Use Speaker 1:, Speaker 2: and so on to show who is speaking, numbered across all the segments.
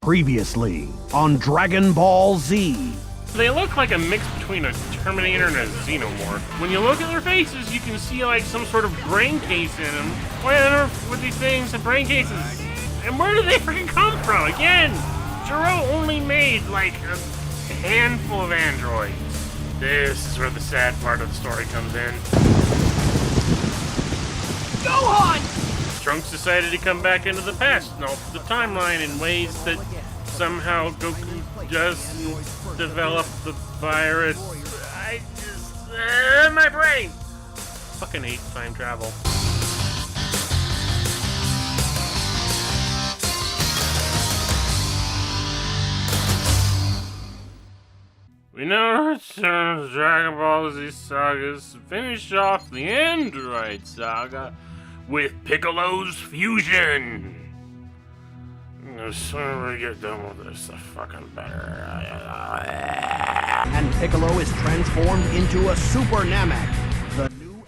Speaker 1: Previously on Dragon Ball Z.
Speaker 2: They look like a mix between a Terminator and a Xenomorph. When you look at their faces, you can see like some sort of brain case in them. Why on earth would these things have brain cases? And where do they freaking come from? Again, Gero only made like a handful of androids. This is where the sad part of the story comes in.
Speaker 3: Gohan!
Speaker 2: Trunks decided to come back into the past and alter the timeline in ways that somehow Goku just developed the virus. I just... my brain! Fucking hate time travel. We now return to Dragon Ball Z Sagas to finish off the Android Saga with Piccolo's fusion. The sooner we get done with this, the fucking better.
Speaker 1: And Piccolo is transformed into a Super Namek.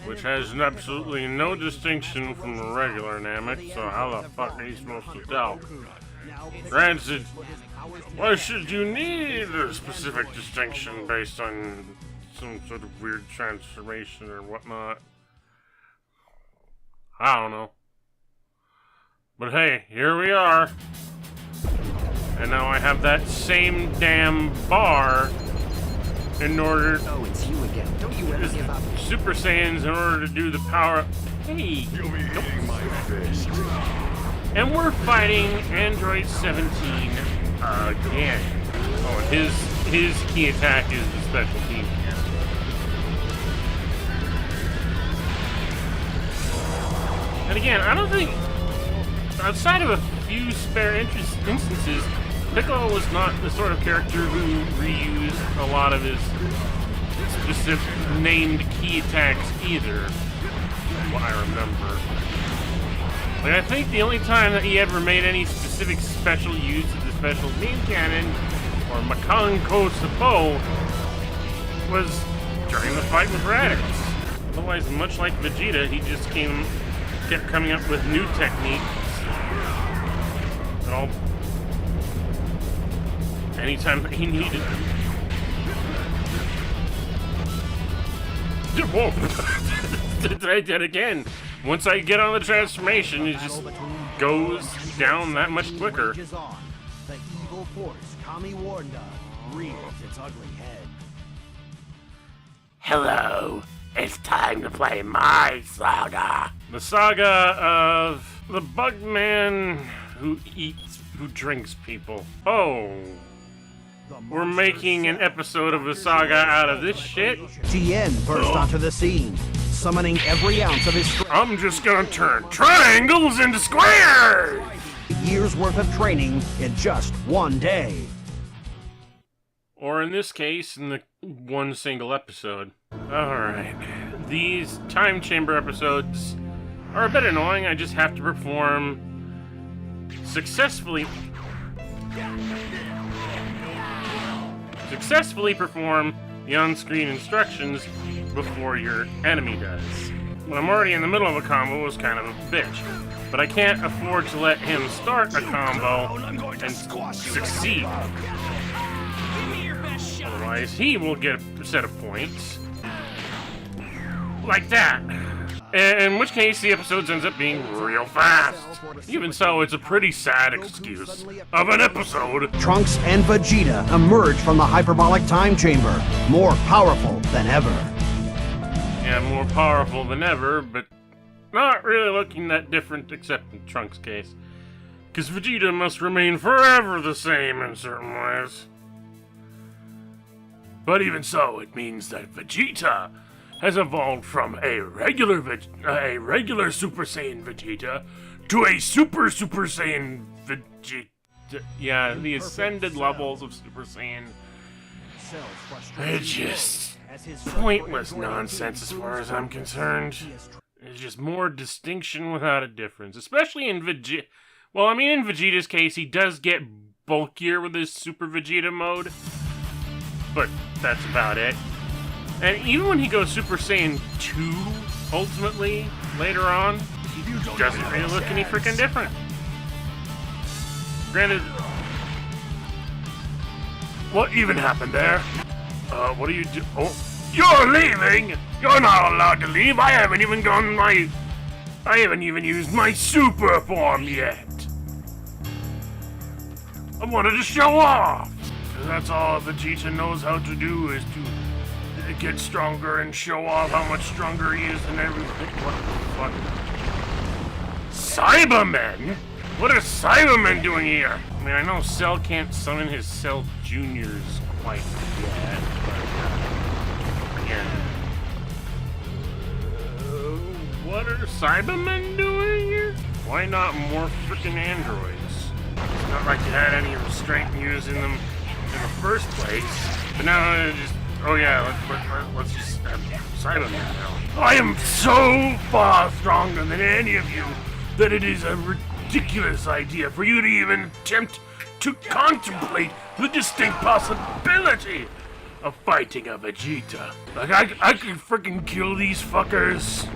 Speaker 2: Which has absolutely no distinction from a regular Namek, so how the fuck are you supposed to tell? Granted, why should you need a specific distinction based on some sort of weird transformation or whatnot? I don't know. But hey, here we are. And now I have that same damn bar in order...
Speaker 3: Oh, it's you again. Don't you ever give up.
Speaker 2: Super Saiyans in order to do the power... Hey! And we're fighting Android 17 again. Oh, and his key attack is the special team. And again, I don't think, outside of a few spare instances, Piccolo was not the sort of character who reused a lot of his specific named key attacks either, what I remember. Like, I think the only time that he ever made any specific special use of the special beam cannon, or Makanko Sapo, was during the fight with Raditz. Otherwise, much like Vegeta, he just kept coming up with new techniques. And all anytime he needed. Whoa! I did again. Once I get on the transformation, it just goes down that much quicker.
Speaker 1: The evil force, Kami Warnda, rears its ugly head.
Speaker 2: Hello, it's time to play my saga. The saga of the bug man who drinks people. Oh, we're making an episode of a saga out of this shit?
Speaker 1: Tien burst onto the scene, summoning every ounce of his strength.
Speaker 2: I'm just gonna turn triangles into squares!
Speaker 1: Years worth of training in just one day.
Speaker 2: Or in this case, in the one single episode. Alright. These time chamber episodes are a bit annoying. I just have to successfully perform the on-screen instructions before your enemy does. When I'm already in the middle of a combo, it's kind of a bitch. But I can't afford to let him start a combo and succeed. Otherwise, he will get a set of points. Like that. In which case, the episode ends up being real fast. Even so, it's a pretty sad excuse of an episode.
Speaker 1: Trunks and Vegeta emerge from the hyperbolic time chamber, more powerful than ever.
Speaker 2: Yeah, more powerful than ever, but not really looking that different except in Trunks' case. Because Vegeta must remain forever the same in certain ways. But even so, it means that Vegeta has evolved from a regular Super Saiyan Vegeta to a Super Saiyan Vegeta. Yeah, the ascended levels of Super Saiyan. It's just pointless nonsense as far as I'm concerned. It's just more distinction without a difference, especially in Vegeta. Well, I mean, in Vegeta's case, he does get bulkier with his Super Vegeta mode, but that's about it. And even when he goes Super Saiyan 2, ultimately, later on, he doesn't really look any freaking different. Granted, What even happened there? What are you do? Oh, you're leaving? You're not allowed to leave. I haven't even used my super form yet. I wanted to show off. 'Cause that's all Vegeta knows how to do is to get stronger and show off how much stronger he is and everything. What the fuck? Cybermen? What are Cybermen doing here? I mean, I know Cell can't summon his Cell Juniors quite yet, but yeah. What are Cybermen doing here? Why not more freaking androids? It's not like you had any restraint in using them in the first place, but now it just. Oh yeah, let's just have Cybermen now. I am so far stronger than any of you that it is a ridiculous idea for you to even attempt to contemplate the distinct possibility of fighting a Vegeta. Like, I could freaking kill these fuckers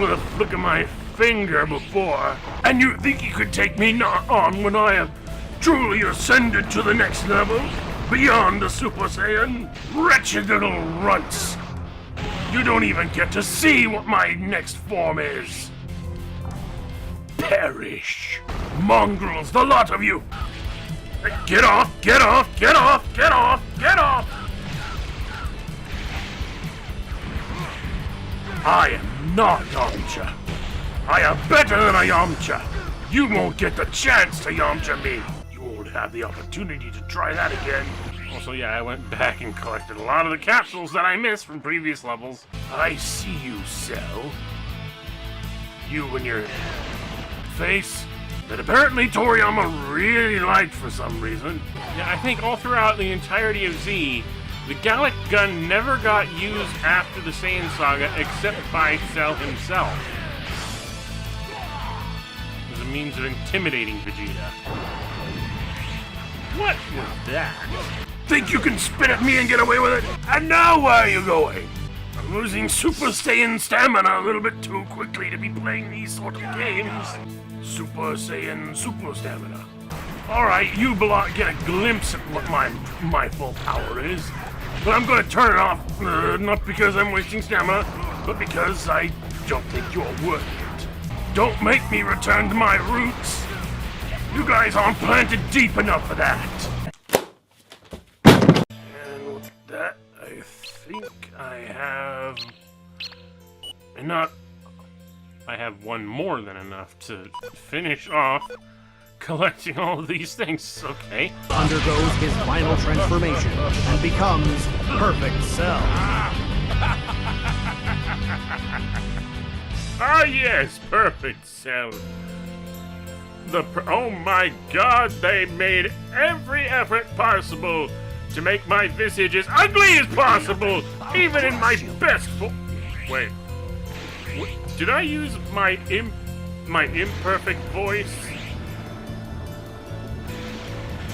Speaker 2: with a flick of my finger before, and you think you could take me on when I have truly ascended to the next level? Beyond the Super Saiyan? Wretched little runts! You don't even get to see what my next form is! Perish! Mongrels, the lot of you! Get off! Get off! Get off! Get off! Get off! I am not Yamcha. I am better than a Yamcha. You won't get the chance to Yamcha me. You won't have the opportunity to try that again. Also, yeah, I went back and collected a lot of the capsules that I missed from previous levels. I see you, Cell. You and your face that apparently Toriyama really liked for some reason. Yeah, I think all throughout the entirety of Z, the Gallic Gun never got used after the Saiyan Saga except by Cell himself. As a means of intimidating Vegeta. What was that? Think you can spit at me and get away with it? And now where are you going? I'm losing Super Saiyan stamina a little bit too quickly to be playing these sort of games. Super Saiyan Super Stamina. Alright, you get a glimpse at what my full power is. But I'm gonna turn it off, not because I'm wasting stamina, but because I don't think you're worth it. Don't make me return to my roots. You guys aren't planted deep enough for that. And with that, I think I have enough. I have one more than enough to finish off collecting all of these things. Okay.
Speaker 1: Undergoes his final transformation and becomes Perfect Cell.
Speaker 2: Ah yes, Perfect Cell. Oh my god, they made every effort possible to make my visage as ugly as possible, even in my best Wait. Did I use my imperfect voice?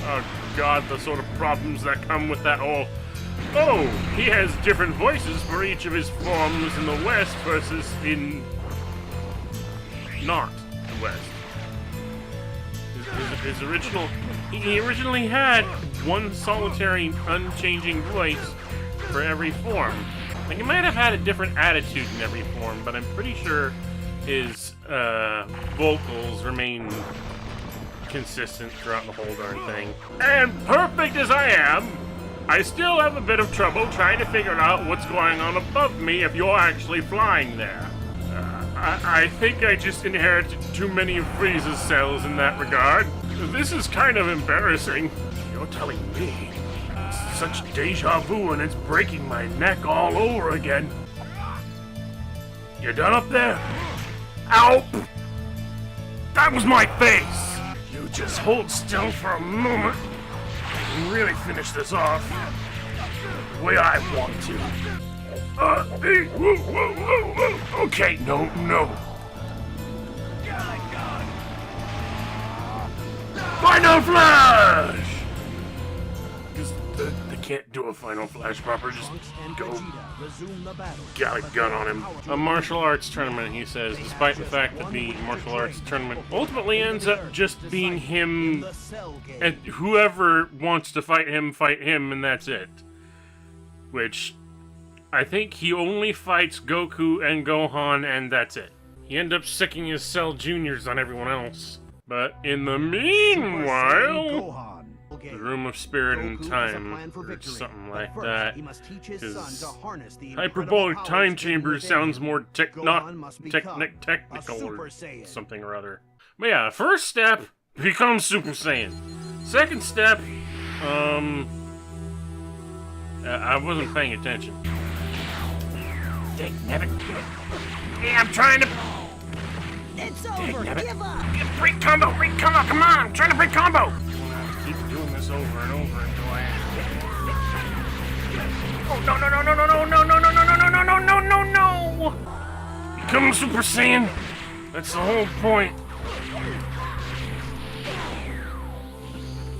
Speaker 2: Oh god, the sort of problems that come with that whole... Oh, he has different voices for each of his forms in the West versus in... not the West. His original... He originally had one solitary, unchanging voice for every form. Like, he might have had a different attitude in every form, but I'm pretty sure his vocals remain consistent throughout the whole darn thing. And perfect as I am, I still have a bit of trouble trying to figure out what's going on above me if you're actually flying there. I think I just inherited too many of Frieza's cells in that regard. This is kind of embarrassing. You're telling me. It's such deja vu and it's breaking my neck all over again. You done up there? Ow! That was my face! You just hold still for a moment and really finish this off the way I want to. Okay, no. Final Flash! Because the can't do a final flash proper. Just
Speaker 1: Trunks and
Speaker 2: go.
Speaker 1: Vegeta resume the battle.
Speaker 2: Got a gun on him. A martial arts tournament, he says, despite the fact that the martial arts tournament ultimately ends up just being him
Speaker 1: The Cell game.
Speaker 2: and whoever wants to fight him, and that's it. Which, I think he only fights Goku and Gohan, and that's it. He ends up sicking his Cell Juniors on everyone else. But in the meanwhile, the Room of Spirit and Time, or something like that. His hyperbolic time chamber sounds more technical or something or other. But yeah, first step, become Super Saiyan. Second step, I wasn't paying attention. Dangnabbit. Yeah, I'm trying to...
Speaker 3: It's over. Give up.
Speaker 2: Break combo, come on, I'm trying to break combo! Keep doing this over and over until I... Oh, no! Become Super Saiyan! That's the whole point.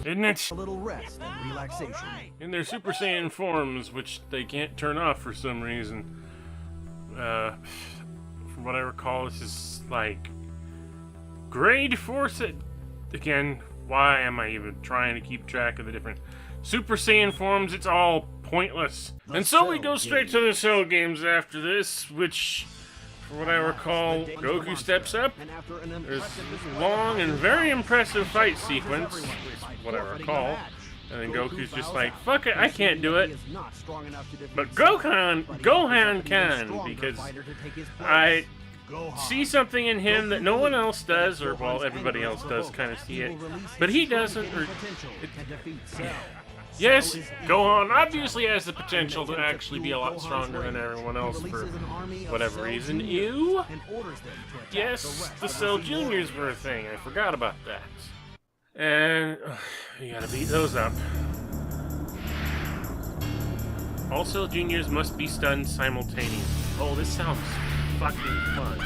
Speaker 2: Isn't it?
Speaker 1: A little rest and relaxation.
Speaker 2: In their Super Saiyan forms, which they can't turn off for some reason. From what I recall, this is like... Grade 4... Again, why am I even trying to keep track of the different Super Saiyan forms? It's all pointless. And so we go straight to the Cell games after this, which, for what I recall, Goku steps up. There's a long and very impressive fight sequence, is what I recall. And then Goku's just like, fuck it, I can't do it. But Gohan can, because I see something in him that no one else does, or well, everybody else does kind of see it, but he doesn't. Yes, Gohan obviously has the potential to actually be a lot stronger than everyone else for whatever reason. Ew. Yes, the Cell Juniors were a thing. I forgot about that. And you gotta beat those up. All Cell Juniors must be stunned simultaneously. Oh, this sounds fucking fun.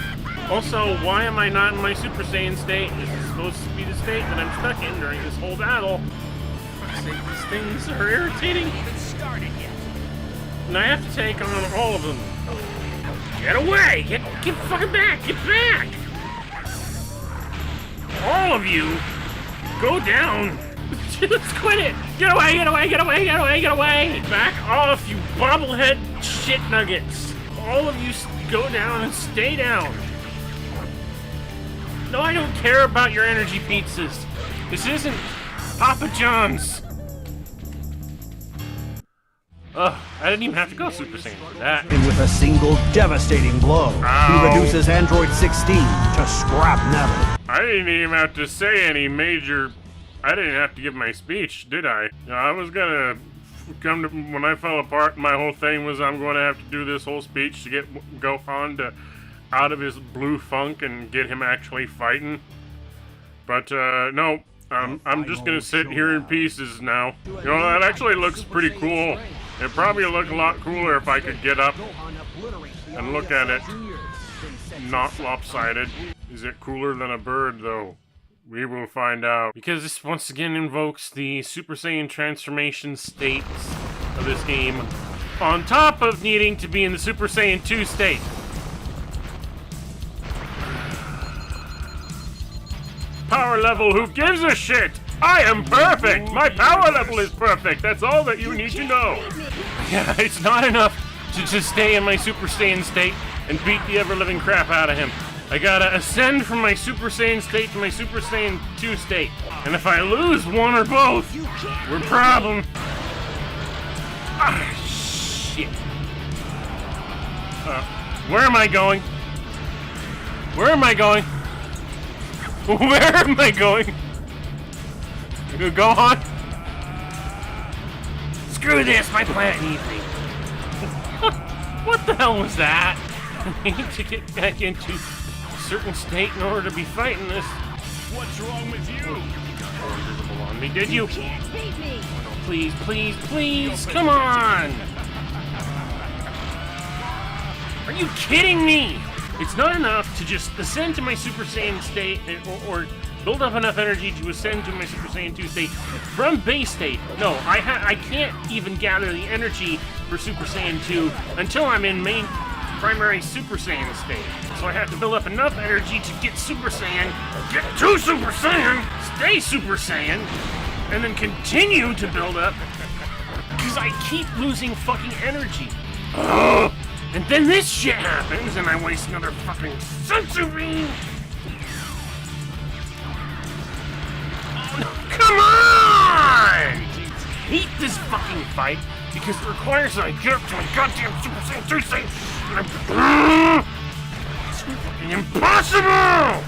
Speaker 2: Also, why am I not in my Super Saiyan state? This is supposed to be the state that I'm stuck in during this whole battle. For fuck's sake, these things are irritating. And I have to take on all of them. Get away! Get fucking back! Get back! All of you! Go down! Let's quit it! Get away! Back off, you bobblehead shit nuggets! All of you go down and stay down! No, I don't care about your energy pizzas! This isn't Papa John's! Ugh, I didn't even have to go Super Saiyan for that.
Speaker 1: And with a single devastating blow,
Speaker 2: Ow.
Speaker 1: he reduces Android 16 to scrap metal.
Speaker 2: I didn't even have to say any major... I didn't have to give my speech, did I? I was gonna come to... When I fell apart, my whole thing was I'm going to have to do this whole speech to get Gohan out of his blue funk and get him actually fighting. But, no. I'm just gonna sit here in pieces now. You know, that actually looks pretty cool. It'd probably look a lot cooler if I could get up and look at it. Not lopsided. Is it cooler than a bird, though? We will find out. Because this once again invokes the Super Saiyan transformation states of this game, on top of needing to be in the Super Saiyan 2 state. Power level, who gives a shit? I am perfect! My power level is perfect! That's all that you need to know! Yeah, it's not enough to just stay in my Super Saiyan state and beat the ever-living crap out of him. I gotta ascend from my Super Saiyan state to my Super Saiyan 2 state. And if I lose one or both, we're a problem. Ah, shit. Where am I going? Where am I going? Where am I going? Go on. Screw this, my planet needs me. What the hell was that? I need to get back into a certain state in order to be fighting this. What's wrong with you? Oh, invisible on me, did you?
Speaker 3: You can't beat me.
Speaker 2: Oh, no, please, please, please, come on! Are you kidding me? It's not enough to just ascend to my Super Saiyan state or build up enough energy to ascend to my Super Saiyan 2 state from base state. No, I can't even gather the energy for Super Saiyan 2 until I'm in main primary Super Saiyan state. So I have to build up enough energy to get Super Saiyan, get to Super Saiyan, stay Super Saiyan, and then continue to build up because I keep losing fucking energy. Ugh. And then this shit happens and I waste another fucking sensu beam. Come on! I hate this fucking fight because it requires that I get up to my goddamn Super Saiyan 3 state and it's fucking impossible!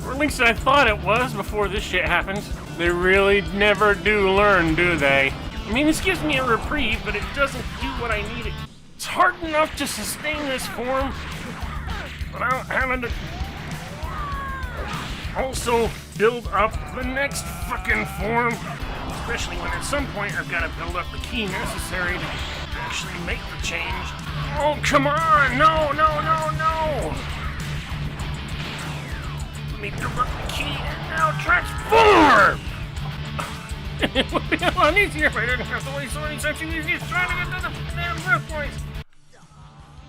Speaker 2: Or at least I thought it was before this shit happens. They really never do learn, do they? I mean, this gives me a reprieve, but it doesn't do what I need. It's hard enough to sustain this form without having to also build up the next fucking form, especially when at some point I've got to build up the ki necessary to actually make the change. Oh, come on! No, no, no, no! Let me build up the ki and now transform! It would be a lot easier if I didn't have to waste so many such easier trying to get to the damn birthplace.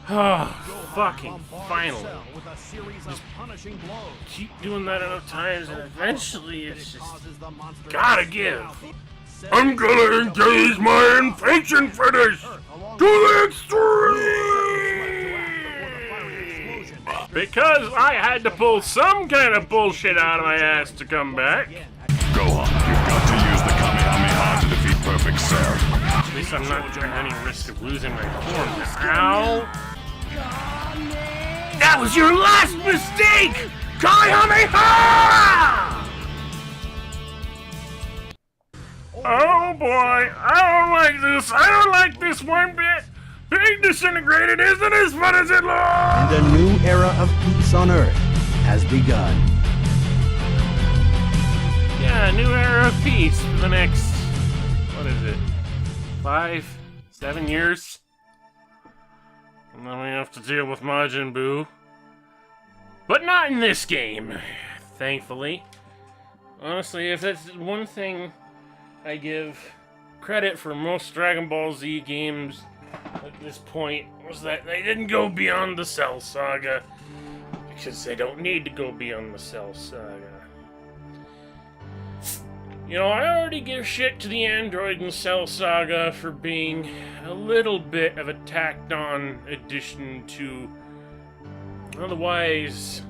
Speaker 2: Oh, fucking finally. Just keep doing that enough times and eventually it's just gotta give. I'm gonna engage my impatience for this to the extreme! Because I had to pull some kind of bullshit out of my ass to come back.
Speaker 4: Go on, you've got to use the Kamehameha to defeat Perfect Cell.
Speaker 2: At least I'm not at any risk of losing my form. Ow! That was your last mistake! Kamehameha! Oh boy, I don't like this. I don't like this one bit. Being disintegrated isn't as fun as it looks!
Speaker 1: And a new era of peace on Earth has begun.
Speaker 2: Yeah, a new era of peace for the next, what is it, 5, 7 years? And then we have to deal with Majin Buu. But not in this game, thankfully. Honestly, if that's one thing I give credit for most Dragon Ball Z games at this point, was that they didn't go beyond the Cell Saga. Because they don't need to go beyond the Cell Saga. You know, I already give shit to the Android and Cell Saga for being a little bit of a tacked-on addition to otherwise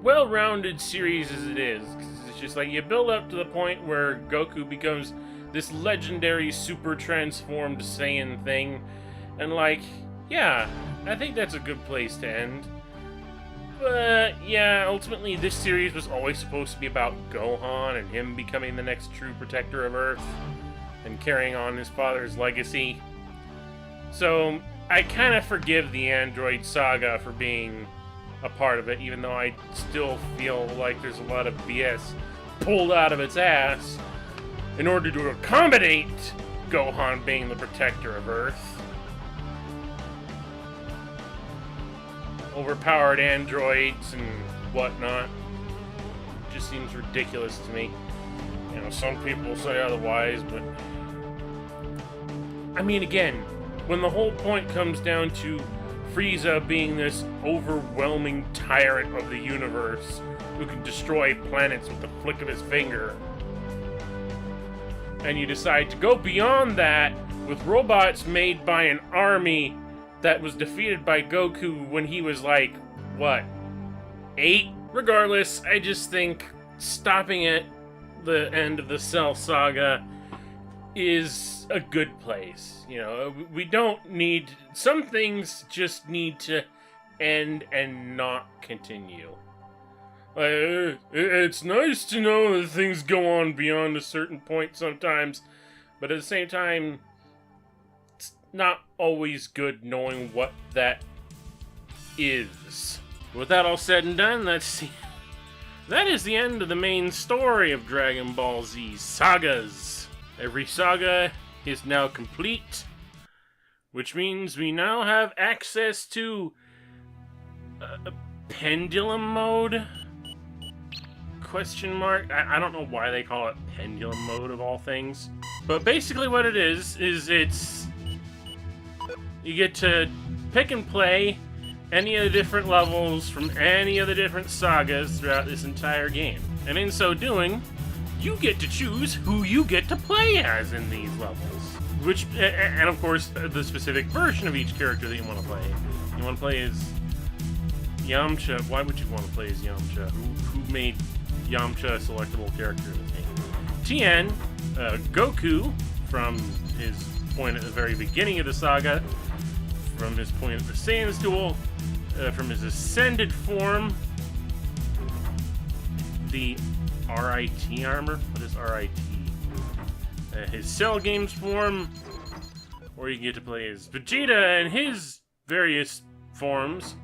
Speaker 2: well-rounded series as it is. 'Cause it's just like you build up to the point where Goku becomes this legendary super transformed Saiyan thing, and like, yeah, I think that's a good place to end. But, yeah, ultimately this series was always supposed to be about Gohan and him becoming the next true protector of Earth and carrying on his father's legacy. So, I kind of forgive the Android Saga for being a part of it, even though I still feel like there's a lot of BS pulled out of its ass in order to accommodate Gohan being the protector of Earth. Overpowered androids and whatnot. Just seems ridiculous to me. You know, some people say otherwise, but I mean, again, when the whole point comes down to Frieza being this overwhelming tyrant of the universe who can destroy planets with the flick of his finger, and you decide to go beyond that with robots made by an army that was defeated by Goku when he was like, what, 8? Regardless, I just think stopping at the end of the Cell Saga is a good place. You know, we don't need... Some things just need to end and not continue. It's nice to know that things go on beyond a certain point sometimes, but at the same time, it's not always good knowing what that is. With that all said and done, that is the end of the main story of Dragon Ball Z Sagas. Every saga is now complete, which means we now have access to pendulum mode? Question mark? I don't know why they call it pendulum mode of all things. But basically what it is it's... You get to pick and play any of the different levels from any of the different sagas throughout this entire game. And in so doing, you get to choose who you get to play as in these levels. Which, and of course, the specific version of each character that you want to play. You want to play as Yamcha. Why would you want to play as Yamcha? Who made Yamcha a selectable character in the game? Tien, Goku, from his point at the very beginning of the saga, from his point at the Saiyan's Duel, from his ascended form, the RIT armor? What is RIT? His Cell Games form, or you can get to play as Vegeta in his various forms,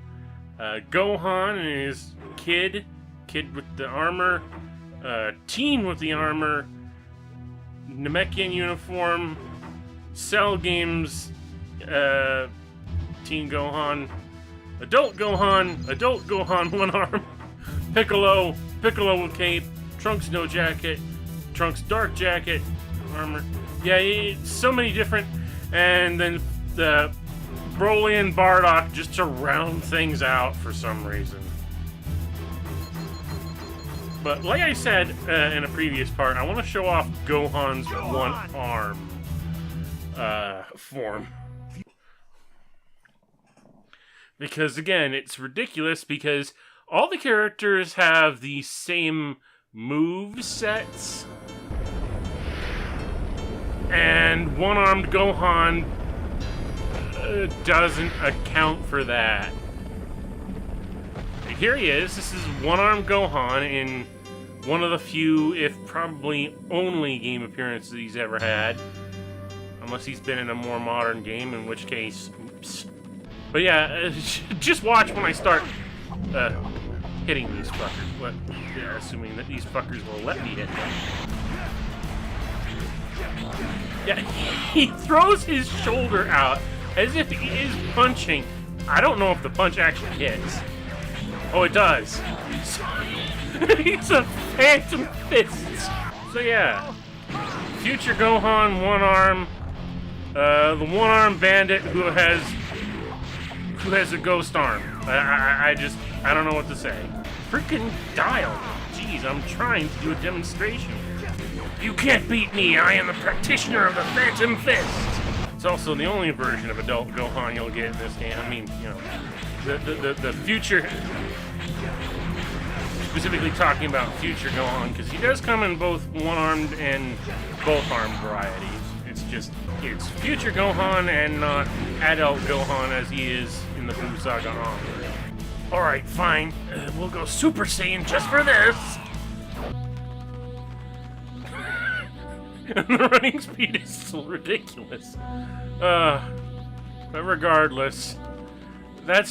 Speaker 2: Gohan and his kid with the armor, Teen with the armor, Namekian uniform, Cell Games, Teen Gohan, Adult Gohan, one arm, Piccolo with cape, Trunks no jacket, Trunks dark jacket, armor. Yeah, so many different, and then the Broly and Bardock just to round things out for some reason. But like I said in a previous part, I want to show off Gohan's one arm form. Because again, it's ridiculous because all the characters have the same move sets. And one-armed Gohan doesn't account for that. Here he is. This is one-armed Gohan in one of the few, if probably only, game appearances he's ever had. Unless he's been in a more modern game, in which case, oops. But yeah, just watch when I start hitting these fuckers. But, yeah, assuming that these fuckers will let me hit them. Yeah, he throws his shoulder out as if he is punching. I don't know if the punch actually hits. Oh, it does. It's a phantom fist. So yeah, future Gohan, one arm, the one-arm bandit who has a ghost arm. I don't know what to say. Freaking dial. Jeez, I'm trying to do a demonstration. You can't beat me, I am the practitioner of the Phantom Fist! It's also the only version of Adult Gohan you'll get in this game. I mean, you know, the future... Specifically talking about future Gohan, because he does come in both one-armed and both-armed varieties. It's future Gohan and not adult Gohan as he is in the Buu Saga on. Alright, fine. We'll go Super Saiyan just for this! And the running speed is still ridiculous. But regardless, that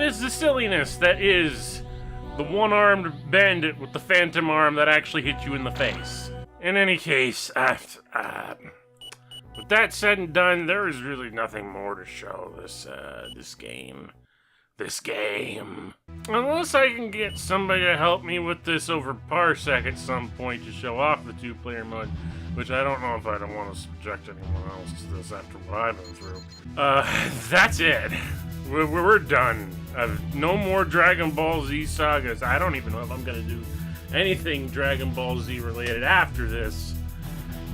Speaker 2: is the silliness that is the one-armed bandit with the phantom arm that actually hit you in the face. In any case, with that said and done, there is really nothing more to show this game. Unless I can get somebody to help me with this over Parsec at some point to show off the two-player mode, which I don't know if I'd want to subject anyone else to this after what I've been through. That's it. We're done. No more Dragon Ball Z sagas. I don't even know if I'm going to do anything Dragon Ball Z related after this.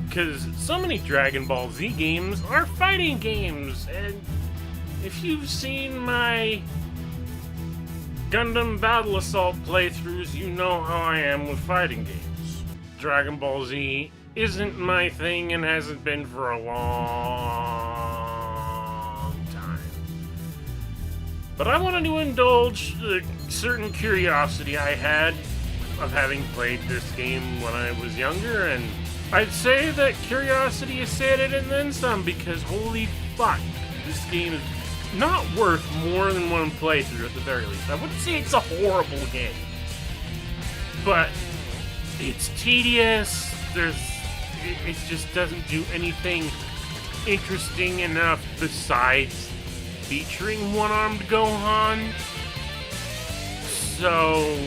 Speaker 2: Because so many Dragon Ball Z games are fighting games. And if you've seen my Gundam Battle Assault playthroughs, you know how I am with fighting games. Dragon Ball Z isn't my thing and hasn't been for a long time. But I wanted to indulge the certain curiosity I had of having played this game when I was younger, and I'd say that curiosity is sated and then some, because holy fuck, this game is not worth more than one playthrough at the very least. I wouldn't say it's a horrible game, but it's tedious. It just doesn't do anything interesting enough besides featuring one-armed Gohan. so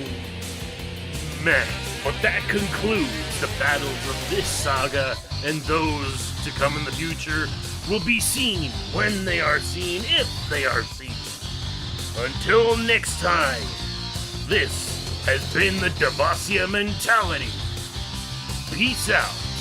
Speaker 2: meh. But that concludes the battles of this saga, and those to come in the future will be seen when they are seen, if they are seen. Until next time, this has been the Devasia mentality. Peace out.